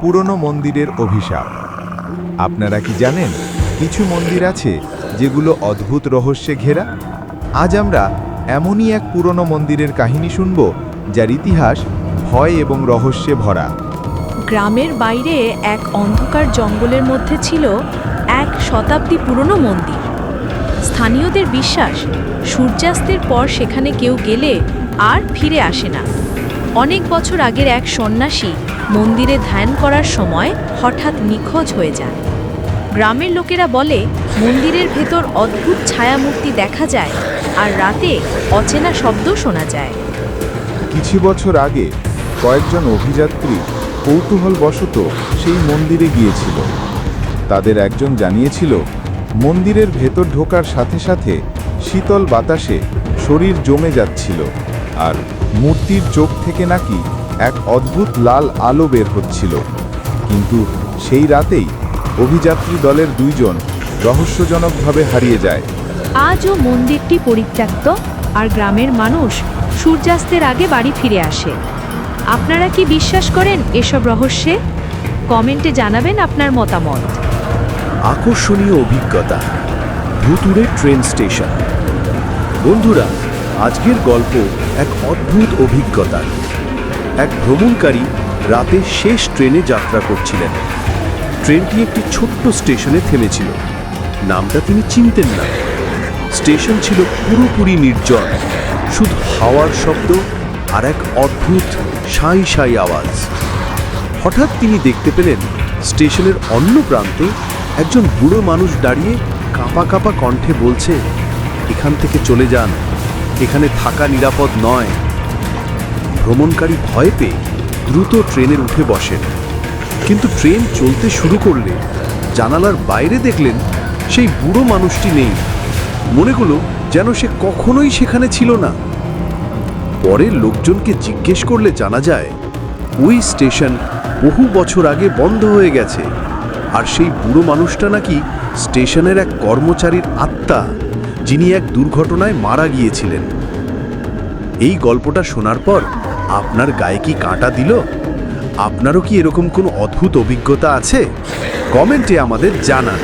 পুরনো মন্দিরের অভিশাপ। আপনারা কি জানেন কিছু মন্দির আছে যেগুলো অদ্ভুত রহস্যে ঘেরা? আজ আমরা এমনই এক পুরনো মন্দিরের কাহিনী শুনব যার ইতিহাস ভয় এবং রহস্যে ভরা। গ্রামের বাইরে এক অন্ধকার জঙ্গলের মধ্যে ছিল এক শতাব্দী পুরনো মন্দির। স্থানীয়দের বিশ্বাস, সূর্যাস্তের পর সেখানে কেউ গেলে আর ফিরে আসে না। অনেক বছর আগের এক সন্ন্যাসী মন্দিরে ধ্যান করার সময় হঠাৎ নিখোঁজ হয়ে যান। গ্রামের লোকেরা বলে মন্দিরের ভেতর অদ্ভুত ছায়ামূর্তি দেখা যায় আর রাতে অচেনা শব্দ শোনা যায়। কিছু বছর আগে কয়েকজন অভিযাত্রী কৌতূহলবশত সেই মন্দিরে গিয়েছিল। তাদের একজন জানিয়েছিল মন্দিরের ভেতর ঢোকার সাথে সাথে শীতল বাতাসে শরীর জমে যাচ্ছিল আর মূর্তির চোখ থেকে নাকি এক অদ্ভুত লাল আলো বের হচ্ছিল। কিন্তু সেই রাতেই অভিযাত্রী দলের দুইজন রহস্যজনকভাবে হারিয়ে যায়। আজও মন্দিরটি পরিত্যক্ত আর গ্রামের মানুষ সূর্যাস্তের আগে বাড়ি ফিরে আসে। আপনারা কি বিশ্বাস করেন এসব রহস্যে? কমেন্টে জানাবেন আপনার মতামত। আকর্ষণীয় অভিজ্ঞতা, ভুতুড়ে ট্রেন স্টেশন। বন্ধুরা, আজকের গল্প এক অদ্ভুত অভিজ্ঞতা। এক ভ্রমণকারী রাতে শেষ ট্রেনে যাত্রা করছিলেন। ট্রেনটি একটি ছোট্ট স্টেশনে থেমেছিল। নামটা তিনি চিনতেন না। স্টেশন ছিল পুরোপুরি নির্জন, শুধু হাওয়ার শব্দ আর এক অদ্ভুত সাঁই সাঁই আওয়াজ। হঠাৎ তিনি দেখতে পেলেন স্টেশনের অন্য প্রান্তে একজন বুড়ো মানুষ দাঁড়িয়ে কাঁপা কাঁপা কণ্ঠে বলছে, এখান থেকে চলে যান, এখানে থাকা নিরাপদ নয়। ভ্রমণকারী ভয় পেয়ে দ্রুত ট্রেনের উঠে বসেন। কিন্তু ট্রেন চলতে শুরু করলে জানালার বাইরে দেখলেন সেই বুড়ো মানুষটি নেই। মনে হলো যেন সে কখনোই সেখানে ছিল না। পরে লোকজনকে জিজ্ঞেস করলে জানা যায় ওই স্টেশন বহু বছর আগে বন্ধ হয়ে গেছে, আর সেই বুড়ো মানুষটা নাকি স্টেশনের এক কর্মচারীর আত্মা, যিনি এক দুর্ঘটনায় মারা গিয়েছিলেন। এই গল্পটা শোনার পর আপনার গায়ে কি কাঁটা দিল? আপনারও কি এরকম কোনো অদ্ভুত অভিজ্ঞতা আছে? কমেন্টে আমাদের জানান।